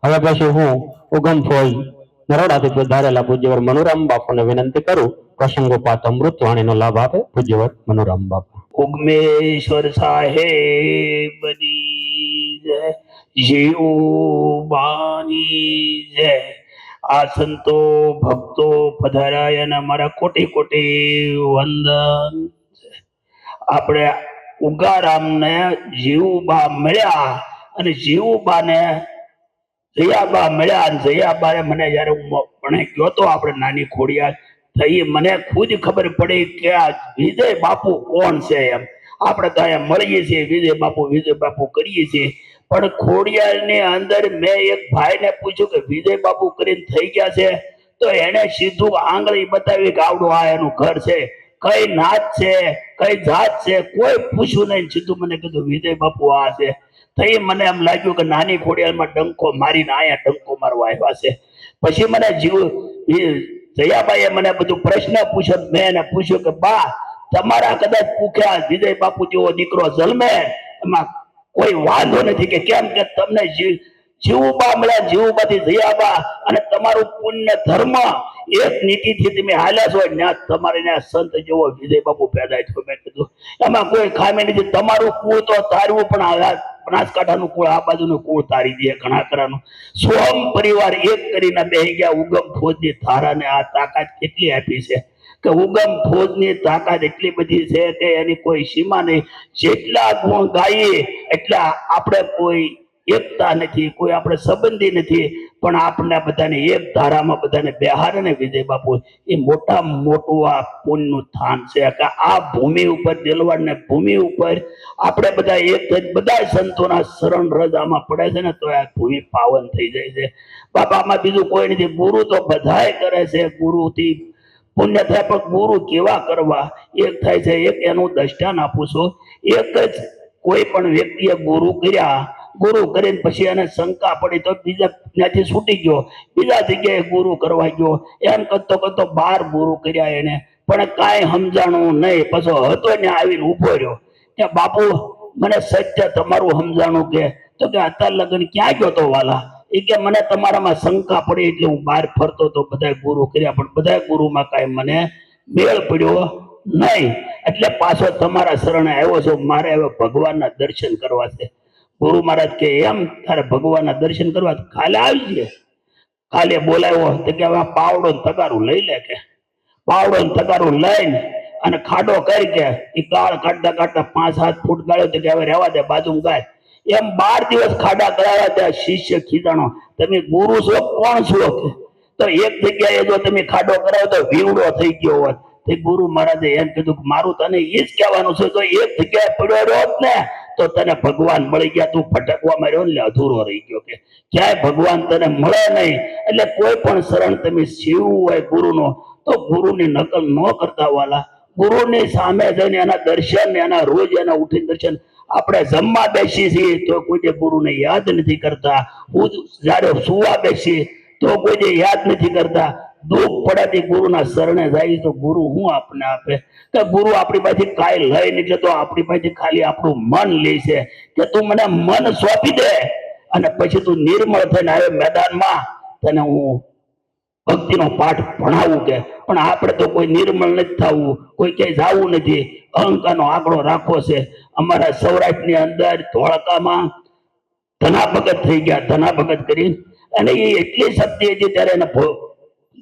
હવે પછી હું ઉગમ ફોજ નરોડાથી પધારેલા પૂજ્યવર મનુરામ બાપુને વિનંતી કરું પ્રસંગોપાત અમૃત વાણીનો લાભ આપે પૂજ્યવર મનુરામ બાપુ. ઉગમેશ્વર સાહેબની જય, જીવબાની જય. આ સંતો ભક્તો પધાર્યા અને અમારા કોટી કોટી વંદન. આપણે ઉગારામને જીવુબા મળ્યા અને જીવુબાને જયાબા મળ્યા અને જયાબાને મને જયારે હું ભણે ગયો તો આપણે નાની ખોડિયાર થઈ મને ખુદ ખબર પડી કે આ વિજય બાપુ કોણ છે એમ. આપણે તો અહીંયા મળીએ છીએ વિજય બાપુ કરીએ છીએ, પણ ખોડિયારની અંદર મેં એક ભાઈને પૂછ્યું કે વિજય બાપુ કરીને થઈ ગયા છે, તો એને સીધું આંગળી બતાવી કે આવડું આ એનું ઘર છે, કઈ નાત છે, કઈ જાત છે, કોઈ પૂછ્યું નહીં, સીધું મને કીધું વિજય બાપુ આ છે. થઈ મને એમ લાગ્યું કે નાની ખોડિયારમાં ડંકો મારીને આયા ડંકો મારવા આવ્યા છે. પછી મને જયાબાઈએ મને બધું પ્રશ્ન પૂછ્યો. મેં એને પૂછ્યું કે બા તમારા કદાચ પૂછ્યા વિજય બાપુ જેવો દીકરો જન્મે એમાં કોઈ વાંધો નથી કે કેમ કે તમને જીવુબા મળ્યા, જીવુબાથી જયાબા અને તમારું પુણ્ય ધર્મ એક નીતિથી તમે હાલ્યા છો ત્યાં તમારે ત્યાં સંત જેવો વિજય બાપુ પેદા થયો. મેં કીધું એમાં કોઈ ખામી નથી, તમારું કુળ તો તારવું પણ બનાસકાંઠાનું કુળ આ બાજુનું કુળ તારી દે ઘણા કરાનું. સોમ પરિવાર એક કરીને બેહી ગયા. ઉગમ ફોજની ધારાને આ તાકાત કેટલી આપી છે કે ઉગમ ફોજની તાકાત એટલી બધી છે કે એની કોઈ સીમા નહીં. જેટલા ગુણ ગાઈએ એટલા આપણે કોઈ એકતા નથી, કોઈ આપણે સંબંધી નથી, પણ આપણે બધાને એક ધારામાં બધાને બેહારે ને વિજય બાપુ એ મોટા મોટું આ પુણ્યનું સ્થાન છે કે આ ભૂમિ ઉપર દિલવાડ ભૂમિ ઉપર આપણે બધા એક બધા સંતોના શરણ રજામાં પડે છે ને તો આ ભૂમિ પાવન થઈ જાય છે. બાપામાં બીજું કોઈ નથી. ગુરુ તો બધાય કરે છે, ગુરુથી પુણ્ય થાય, પણ ગુરુ કેવા કરવા એક થાય છે. એક એનું દ્રષ્ટાન આપું છું. એક જ કોઈ પણ વ્યક્તિએ ગુરુ કર્યા, ગુરુ કરીને પછી એને શંકા પડી તો બીજા ત્યાંથી છૂટી ગયો, બીજા જગ્યાએ ગુરુ કરવા ગયો. એમ કરતો કરતો 12 ગુરુ કર્યા એને, પણ કાંઈ સમજાણું નહીં. પછી હતો ને આવીને ઉભો રહ્યો કે બાપુ મને સત્ય તમારું સમજાણું કે, તો કે અત્યાર લગન ક્યાં ગયો તો વાલા? એ કે મને તમારામાં શંકા પડી એટલે હું બહાર ફરતો તો બધા ગુરુ કર્યા, પણ બધા ગુરુમાં કાંઈ મને મેળ પડ્યો નહીં, એટલે પાછો તમારા શરણે આવ્યો છું. મારે હવે ભગવાનના દર્શન કરવા છે. ગુરુ મહારાજ કે એમ તારે ભગવાનના દર્શન કરવા કાલે આવજે. કાલે બોલાવ્યો તો કે હવે પાવડો તગારું લઈ લે, કે પાવડો તગારું લઈને અને ખાડો કરી કે એ ગાળ કાઢતા કાઢતા 5-7 ફૂટ ગાળ્યો તો કે હવે રહેવા દે બાજુ ગાય. એમ 12 દિવસ ખાડા કરાવ્યા. ત્યાં શિષ્ય ખીજાણો તમે ગુરુ છો કોણ છો? તો એક જગ્યાએ જો તમે ખાડો કરાવો તો વીવડો થઈ ગયો હોત. તે ગુરુ મહારાજે એમ કીધું કે મારું તને એ જ કહેવાનું છે, જો એક જગ્યાએ પડ્યો રહ્યો ને તો તને ભગવાન મળી ગયા, તું ભટકવા માંડ્યો ને અધૂરો રહી ગયો. કે ક્યાંય ભગવાન તને મળે નહીં. એટલે કોઈ પણ શરણ તમે શીવવું હોય ગુરુનો તો ગુરુની નકલ ન કરતા વાલા. ગુરુની સામે જઈને એના દર્શન, એના રોજ એના ઉઠીને દર્શન. આપણે જમવા બેસી છીએ તો કોઈ ગુરુને યાદ નથી કરતા, જયારે સુવા બેસી તો કોઈ યાદ નથી કરતા. દુઃખ પડ્યાથી ગુરુના શરણે જાય તો ગુરુ હું આપને આપે કે ગુરુ આપણી પાસેથી કાંઈ લઈ નીકળે તો આપણી પાસેથી ખાલી આપણું મન લે છે કે તું મને મન સોંપી દે અને પછી તું નિર્મળ થઈને આવે મેદાનમાં તને હું ભક્તિનો પાઠ ભણાવું. કે પણ આપણે તો કોઈ નિર્મળ નથી થવું, કોઈ ક્યાંય જવું નથી, અહંકારનો આંકડો રાખવો છે. અમારા સૌરાષ્ટ્રની અંદર ધોળકામાં ધના ભગત થઈ ગયા. ધના ભગત કરી અને એ એટલી શક્તિ હતી ત્યારે એને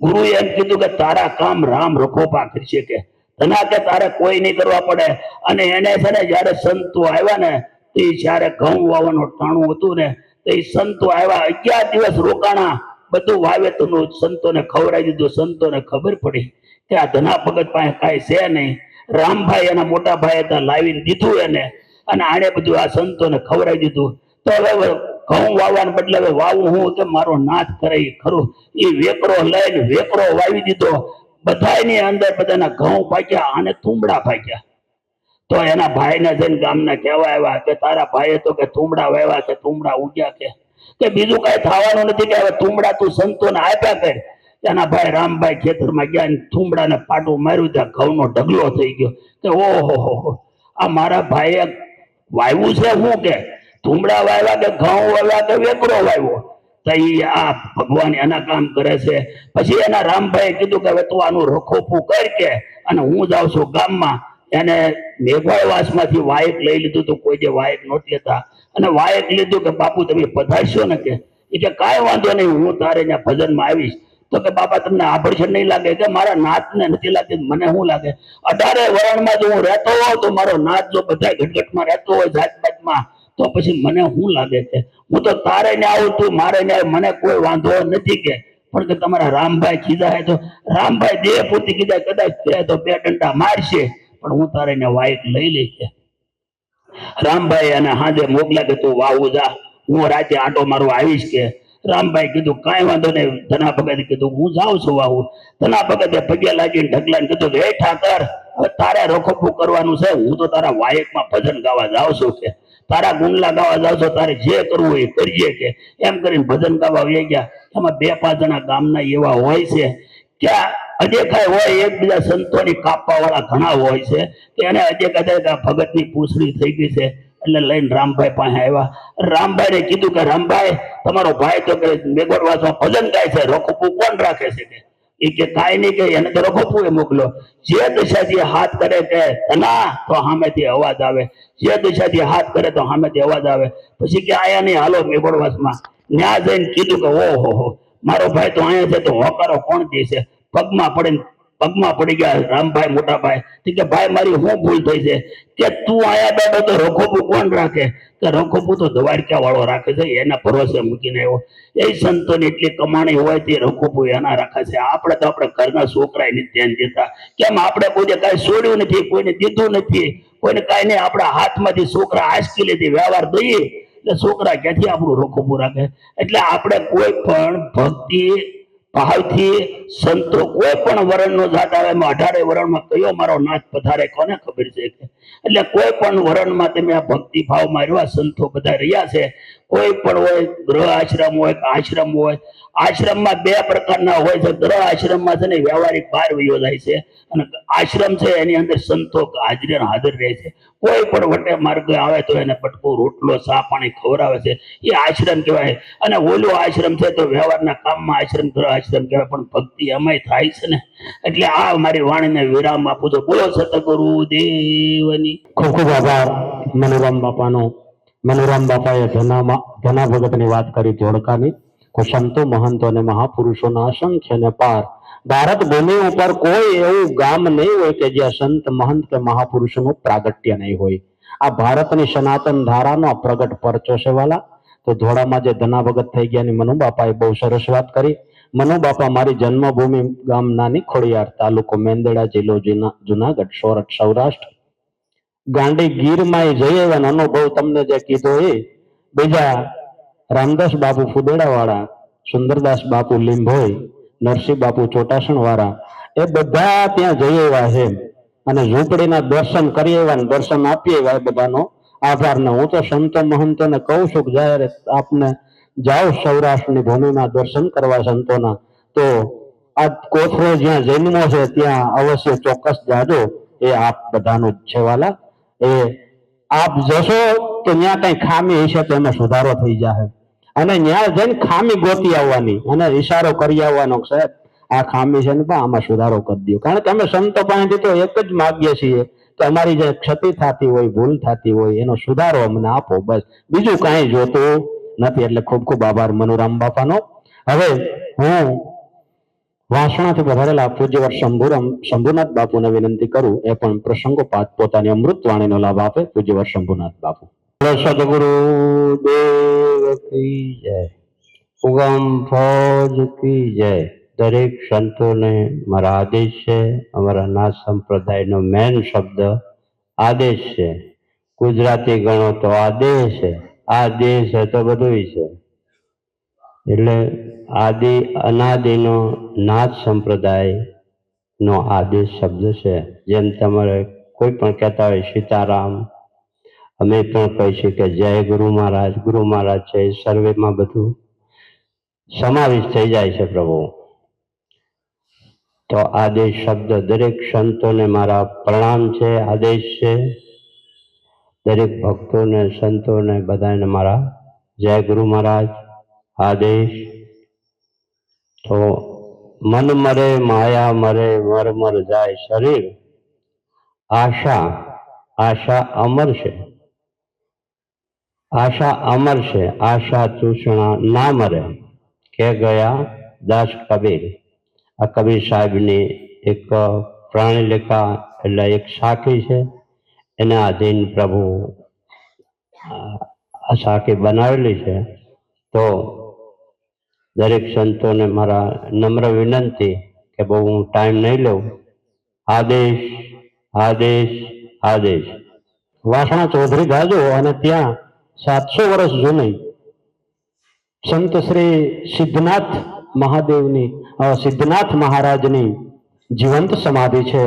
ગુરુએ એમ કીધું કે તારા કામ રામ રખોપા કરશે. કે ધના કે તારે કોઈ નહીં કરવા પડે. અને એને છે ને જયારે સંતો આવ્યા ને તો જયારે ઘઉં વાવવાનું ટાણું હતું ને તો એ સંતો આવ્યા, 11 દિવસ રોકાણા, બધું વાવેતરનું સંતોને ખવડાવી દીધું. સંતોને ખબર પડી કે આ ધના ભગત પાસે કાંઈ છે નહીં. રામભાઈ એના મોટા ભાઈ હતા, લાવીને દીધું એને, અને આને બધું આ સંતોને ખવડાવી દીધું. તો હવે ઘઉં વાવવાને બદલે હવે વાવું હું કે મારો નાથ કરે ખરું. એ વેકરો લઈને વેકરો વાવી દીધો. બધાની અંદર બધાના ઘઉં પાક્યા અને તુંબડા પાક્યા. તો એના ભાઈને જઈને ગામના કહેવા આવ્યા કે તારા ભાઈએ તો કે તુંબડા વાવ્યા, કે તુંબડા ઉગ્યા, કે બીજું કઈ થવાનું નથી, કે હવે તુંબડા તું સંતોને આપ્યા કર. એના ભાઈ રામભાઈ ખેતરમાં ગયા ને તુંબડાને પાટું માર્યું, ત્યાં ઘઉંનો ઢગલો થઈ ગયો. કે ઓહો આ મારા ભાઈએ વાવ્યું છે હું? કે તુંબડા વાવ્યા કે ઘઉં વાવ્યા કે વેકરો વાવ્યો? તો ઈ આ ભગવાન એના કામ કરે છે. પછી એના રામભાઈએ કીધું કે હવે તું આનું રખોપું કર કે, અને હું જાઉં છું ગામમાં. એને મેઘવાળવાસ માંથી વાયક લઈ લીધું તો કોઈ જે વાયક નહોત લેતા, અને વાયક લીધું કે બાપુ તમે પધારશો ને કે. એ કે કાંઈ વાંધો નહીં, હું તારે ત્યાં ભજનમાં આવીશ. તો કે બાપા તમને આભડછણ નહીં લાગે? કે મારા નાતને નથી લાગતી, મને શું લાગે? 18 વરણમાં જો હું રહેતો હોઉં તો મારો નાત જો બધા ઘટઘટમાં રહેતો હોય જાતપાતમાં, તો પછી મને શું લાગે છે? હું તો તારે ને આવું, તું મારે ને આવ, મને કોઈ વાંધો નથી કે. પણ કે તમારા રામભાઈ કીધા તો રામભાઈ દેહ પૂતી કીધા કદાચ તો 2 ડંડા મારશે, પણ હું તારે ને વાયક લઈ લઈ છે. રામભાઈ અને હાજે મોકલા કે તું વાવું જા, હું રાતે આટો મારવા આવીશ કે. રામભાઈ કીધું કાંઈ વાંધો નહીં. ધના ભગતે કીધું હું જાઉં છું વાવું. ધના ભગતે પગે લાગીને ઢગલાને કીધું હે ઠાકર, હવે તારે રખોપું કરવાનું છે, હું તો તારા વાયકમાં ભજન ગાવા જાઉં છું કે. તારા ગુંડલા ગાવા જાવ છો, તારે જે કરવું એ કરીએ કે. એમ કરીને ભજન ગાવા વહી ગયા. એમાં 2-5 જણા ગામના એવા હોય છે ક્યાં અદેખાય હોય, એકબીજા સંતોની કાપવા વાળા ઘણા હોય છે કે એને અદેખા ભગતની પૂછડી થઈ ગઈ છે. એટલે લઈને રામભાઈ પાસે આવ્યા. રામભાઈને કીધું કે રામભાઈ, તમારો ભાઈ તો કે મેઘોડવાસમાં ભજન ગાય છે, રખોપું કોણ રાખે છે કે. એ કે કાંઈ નહીં, કે એને તો રખોપું એ મોકલો. જે દિશાથી હાથ કરે કે ધના, તો સામેથી અવાજ આવે. જે દિશાથી હાથ કરે તો સામેથી અવાજ આવે. પછી કે આયા નહીં, હાલો મેઘોડવાસમાં. ત્યાં જઈને કીધું કે ઓહો, મારો ભાઈ તો અહીંયા છે, તો હોકારો કોણ દે છે? પગમાં પડી ગયા રામભાઈ મોટા ભાઈ. કે ભાઈ મારી શું ભૂલ થઈ છે કે તું આયા બેઠો તો રખોપું કોણ રાખે? કે રખોપું તો દ્વારકા વાળો રાખે છે, એના ભરોસે મૂકીને આવ્યો. એ સંતોની એટલી કમાણી હોય તે રખોપું એના રાખે છે. આપણે તો આપણે ઘરના છોકરા ને ધ્યાન દેતા. કેમ આપણે કોઈ કાંઈ છોડ્યું નથી, કોઈને દીધું નથી, કોઈને કાંઈ નહીં. આપણા હાથમાંથી છોકરા આંચકી લીધી, વ્યવહાર દઈએ એટલે છોકરા ક્યાંથી આપણું રખોપું રાખે? એટલે આપણે કોઈ પણ ભક્તિ ભાવથી સંતો કોઈ પણ વરણનો જાત આવે, 18 વરણમાં કયો મારો નાથ પધારે કોને ખબર છે કે. એટલે કોઈ પણ વરણમાં તમે આ ભક્તિ ભાવમાં રહ્યા સંતો બધા રહ્યા છે. કોઈ પણ હોય, ગ્રહ આશ્રમ હોય કે આશ્રમ હોય. આશ્રમમાં 2 પ્રકારના હોય છે. ગ્રહ આશ્રમમાં છે ને વ્યવહારિક બહાર વયો જાય છે, અને આશ્રમ છે એની અંદર સંતો હાજર રહે છે. કોઈ પણ વટે માર્ગે આવે તો એને બટકું રોટલો ચા પાણી ખવડાવે છે, એ આશ્રમ કહેવાય. અને ઓલો આશ્રમ છે તો વ્યવહારના કામમાં આશ્રમ, ગ્રહ આશ્રમ કહેવાય. પણ ભક્તિ એમાંય થાય છે ને. એટલે આ મારી વાણીને વિરામ આપું છું. બોલો સતગુરુ દેવની. ખૂબ ખૂબ આભાર મનુરામ બાપાનો. મનુરામ બાપાએ ધના ભગતની વાત કરી ધોળકાની. સંતો મહંતો અને મહાપુરુષોના અસંખ્ય ને પાર ભારત ભૂમિ ઉપર કોઈ એવું ગામ નહીં હોય કે જ્યાં સંત મહંત કે મહાપુરુષોનું પ્રાગટ્ય નહીં હોય. આ ભારતની સનાતન ધારાનો પ્રગટ પરચો છે વાલા. તો ધોળામાં જે ધના ભગત થઈ ગયા મનુ બાપાએ બહુ સરસ વાત કરી. મનુ બાપા મારી જન્મભૂમિ ગામ નાની ખોડિયાર, તાલુકો મેંદરડા, જિલ્લો જુનાગઢ, સોરઠ, સૌરાષ્ટ્ર. ગાંડી ગીરમાં જઈ આવ્યા અનુભવ તમને જે કીધો એ બીજા રામદાસ બાપુ ફુદેડા વાળા, સુંદરદાસ બાપુ લીંભોઈ, નરસિંહ બાપુ ચોટાસણ વાળા, એ બધા ત્યાં જઈ આવ્યા છે અને ઝૂંપડીના દર્શન કરી આવ્યા, દર્શન આપી આવ્યા. એ બધાનો આભાર ને હું તો સંતો મહંતોને કહું છું કે જ્યારે આપને જાઓ સૌરાષ્ટ્રની ભૂમિમાં દર્શન કરવા સંતોના, તો આ કોથળો જ્યાં જન્મો છે ત્યાં અવશ્ય ચોક્કસ જાજો. એ આપ બધાનું જ છે વાલા. એ આપ જશો તો ત્યાં કઈ ખામી હશે તો એમાં સુધારો થઈ જાય, અને ત્યાં જઈને ખામી ગોતી આવવાની અને ઈશારો કરી આવવાનો, સાહેબ આ ખામી છે ને પણ આમાં સુધારો કરી દો. કારણ કે અમે સંતો પાસેથી તો એક જ માગીએ છીએ કે અમારી જે ક્ષતિ થતી હોય, ભૂલ થતી હોય, એનો સુધારો અમને આપો, બસ બીજું કાંઈ જોતું નથી. એટલે ખૂબ ખૂબ આભાર મનુરામ બાપાનો. હવે હું વાસણાથી પધારેલા પૂજ્યવર શંભુનાથ બાપુને વિનંતી કરું એ પણ પ્રસંગોપાત પોતાની અમૃત વાણીનો લાભ આપે. પૂજ્યવર શંભુનાથ બાપુ. સદગુરુ દેવ કી જય. ઉગમ ફોજ કી જય. દરેક સંતોને મારા આદેશ છે. અમારા નાથ સંપ્રદાયનો મેન શબ્દ આદેશ છે. ગુજરાતી ગણો તો આદેશ છે. આદેશ છે તો બધું છે. એટલે આદિ અનાદિનો નાથ સંપ્રદાય નો આદેશ શબ્દ છે. જેમ તમારે કોઈ પણ કહેતા હોય સીતારામ, અમે પણ કહીશું કે જય ગુરુ મહારાજ. ગુરુ મહારાજ છે એ સર્વેમાં બધું સમાવેશ થઈ જાય છે પ્રભુ. તો આદેશ શબ્દ દરેક સંતોને મારા પ્રણામ છે, આદેશ છે. દરેક ભક્તોને, સંતોને બધાને મારા જય ગુરુ મહારાજ, આદેશ. તો મન મરે માયા મરે મર મર જાય શરીર, આશા આશા અમર છે, આશા અમર છે, આશા તૃષ્ણા ના મરે કે ગયા દાસ કબીર. આ કબીર સાહેબની એક પ્રાણીલિકા એટલે એક સાખી છે, એના આધીન પ્રભુ આ સાખી બનાવેલી છે. તો દરેક સંતોને મારા નમ્ર વિનંતી કે બહુ હું ટાઈમ નહીં લઉં. આદેશ આદેશ આદેશ. વાસણા ચૌધરી ગાજો અને ત્યાં 700 વર્ષ જૂની સંત શ્રી સિદ્ધનાથ મહાદેવની સિદ્ધનાથ મહારાજની જીવંત સમાધિ છે,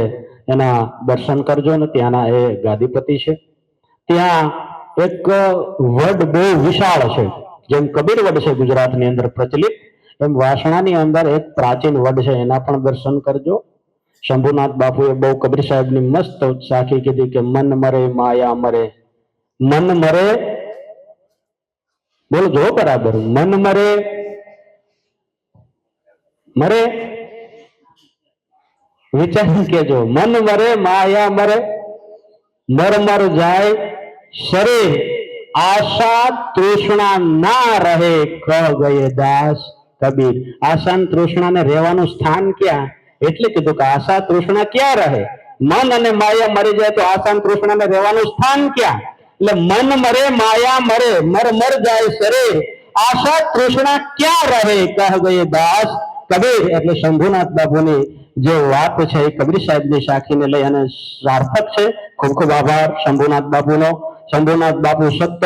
એના દર્શન કરજો ને ત્યાંના એ ગાદીપતિ છે. ત્યાં એક વડ બહુ વિશાળ છે, જેમ કબીર વડ છે ગુજરાતની અંદર પ્રચલિત, એમ વાસણાની અંદર એક પ્રાચીન વડ છે, એના પણ દર્શન કરજો. શંભુનાથ બાપુએ બહુ કબીર સાહેબની મસ્ત સાખી કીધી કે મન મરે માયા મરે, મન મરે, બોલો જો બરાબર, મન મરે મરે, વિચારી કેજો, મન મરે માયા મરે મર મર જાય શરીર, આશા તૃષ્ણા ના રહે કહ ગયે દાસ કબીર. આશા ને તૃષ્ણા ને રહેવાનું સ્થાન ક્યાં? એટલે કીધું કે આશા તૃષ્ણા ક્યાં રહે? મન અને માયા મરી જાય તો આશા ને તૃષ્ણા ને રહેવાનું સ્થાન ક્યાં? એટલે મન મરે માયા મરે મર મર જાય શરીર, આશા તૃષ્ણા ક્યાં રહે કહ ગયે દાસ કબીર. એટલે શંભુનાથ બાપુની જે વાત છે એ કબીર સાહેબની સાખીને લઈ અને સાર્થક છે. ખૂબ ખૂબ આભાર શંભુનાથ બાપુનો. શંભુનાથ બાપુ સતત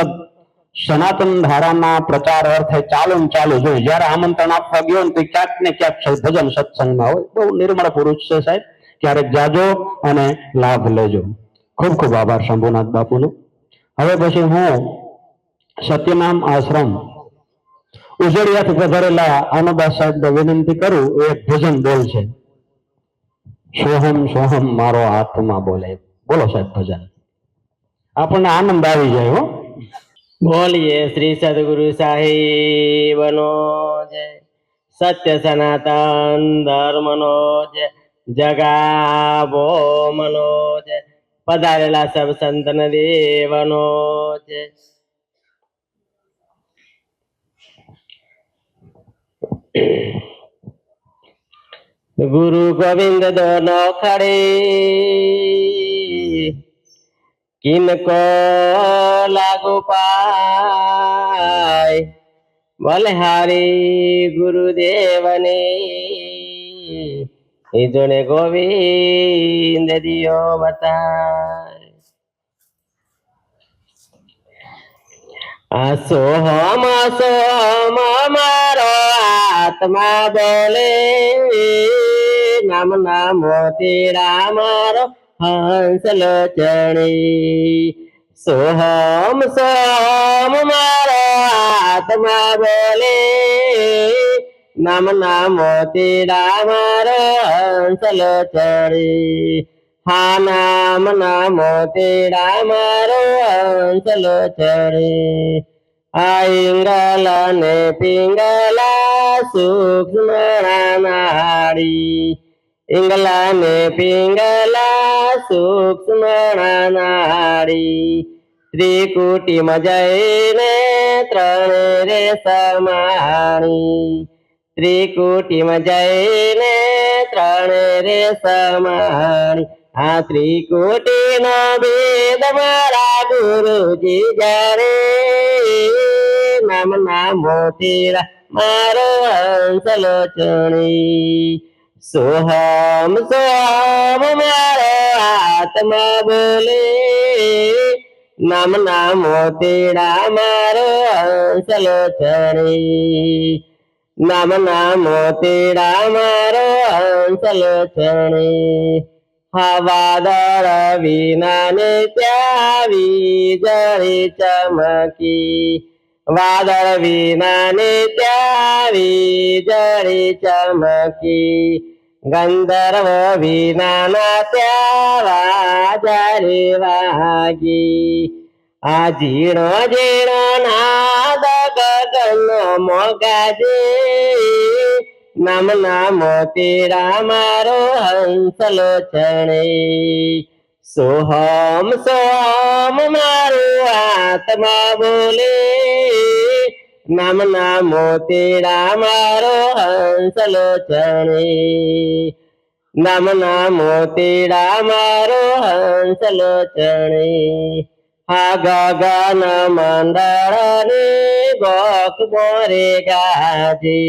સનાતન ધારાના પ્રચાર અર્થે ચાલુ ને ચાલુ જોઈએ. જયારે આમંત્રણ આપવા ગયો ને તો ક્યાંક ને ક્યાંક ભજન સત્સંગમાં હોય. બહુ નિર્મળ પુરુષ છે સાહેબ, ક્યારેક જાજો અને લાભ લેજો. ખૂબ ખૂબ આભાર શંભુનાથ બાપુનો. હવે પછી હું સત્યનામ આશ્રમ ઉજળિયાથી પધારેલા આનંદદાસ સાહેબને વિનંતી કરું, એ ભજન બોલ છે, સોહમ સોહમ મારો આત્મા બોલે. બોલો સાહેબ ભજન, આપણને આનંદ આવી જાય હો. બોલીએ શ્રી સદગુરુ સાહેબનો જય, સત્ય સનાતન ધર્મનો જય, જગાવો મનો જય, પધારેલા સબ સંતન દેવનો જય. ગુરુ ગોવિંદ દોનો ખડે किनको लागू पाय, बलहारी गुरुदेव ने इजोने गोविंद दियो बताय. सोहम सोहम मारो आत्मा बोले, नाम नामो तेरा मारो हंसलो चढ़ी. सोहम सोहम मारो आत्मा बोले, नाम नामो तेरा मारो हंसलो चढ़ी. हाँ नाम नामो तेरा मारो हंसलो चढ़ी. इंगला ने पिंगला सूक्ष्म नाड़ी, इंगला ने पिंगला सूक्ष्म नाड़ी. त्रिकुटी मजैने त्रणे रे समाणी, त्रिकुटी मजैने त्रणे रे समाणी. आ त्रिकुटी नो भेद मारा गुरुजी जाने, नाम नामो तेरा मारो हंसलो चढ़ी. सोहम सोहम मारो आत्मा बोले, नाम नामो तेरा मारो हंसलो चढ़ी. नाम नामो तेरा मारो हंसलो चढ़ी. हवादर विना ने त्यावी जड़ी चमकी, वादळ विना ने त्यावी जड़ी चमकी. गंधर्व विना ना त्यावा जरी वागी, આ ઝીણો ઝીણો નાદ ગગનનો મોગાજે નામના મોતીડા મારો હંસલો ચણે સોહમ સોહમ મારું આત્મા બોલે નામના મોતીડા મારો હંસલો ચણે નામના મોતીડા મારો હંસલો ચણે હા ગગન મંડળને ગોખ મોરે ગાજે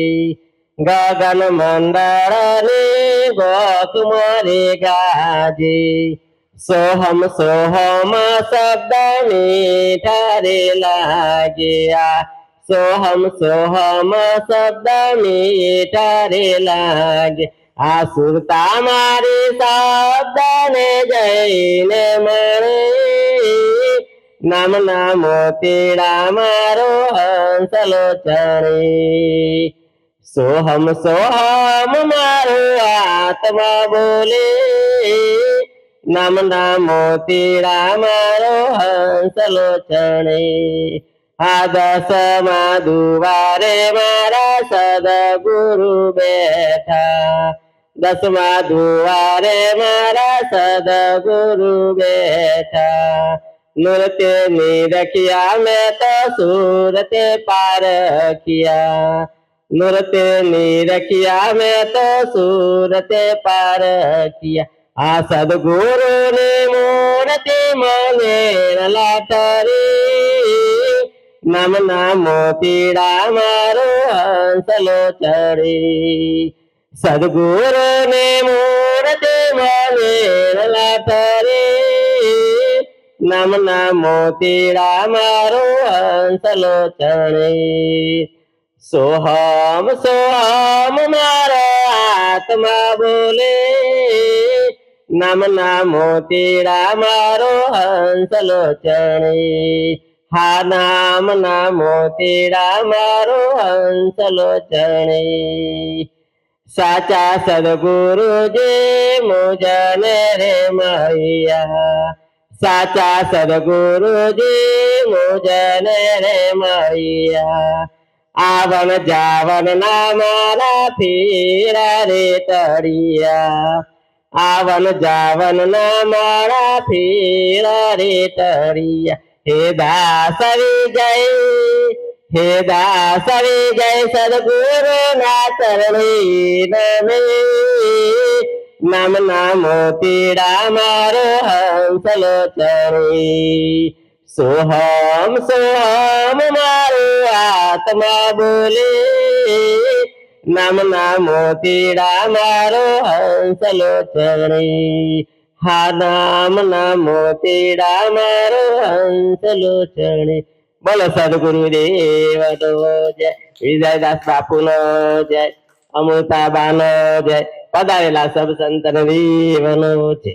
ગગન મંડળને ગોખ મોરે ગાજે સોહમ સોહમ શબ્દ મીઠા રે લાગ્યા સોહમ સોહમ શબ્દ મીઠા રે લાગે આ સુરતા મારી શબ્દ ને જઈને મળે નામના મોતીડા મારો હંસલો ચણે સોહમ સોહમ મારો આત્મા બોલે નામના મોતીડા મારો હંસલો ચણે આ દસમા દુવારે મારા સદગુરુ બેઠા દસમા દુવારે મારા સદગુરુ બેઠા નૃત્ય નિરખિયા મેં તો સુરતે પારખિયા નૃત્ય નિરખિયા મેં તો સુરતે પારખિયા આ સદગુરુ ની મૂર્તિ મને લાટરી નામના મોતીડા મારો હંસલો ચડી સદગુરુ ની મૂર્તિ મને લાટરી નામના મોતીડા મારો હંસલો ચણે સોહમ સોહમ મારો આત્મા બોલે નામના મોતીડા મારો હંસલો ચણે હા નામના મોતીડા મારો હંસલો ચણે સાચા સદગુરુજી મુજને રે મૈયા સાચા સદગુરુજી મુજને રે મૈયા આવન જાવન ના મારા ફેરા રે તળિયા આવન જાવન ના મારા ફેરા રે તળિયા હે દાસ વિજય હે દાસ વિજય સદગુરુ ના ચરણી નમે નામના મોતીડા મારો હંસલો ચણી સોહમ સોહમ મારો આત્મા બોલે નામના મોતીડા મારો હંસલો ચણી હા નામના મોતીડા મારો હંસલો ચણી બોલો સદગુરુ દેવનો જય વિજયદાસ બાપુનો જય અમૃતાબાનો જય પધારેલા સબ સંતન દેવનો જય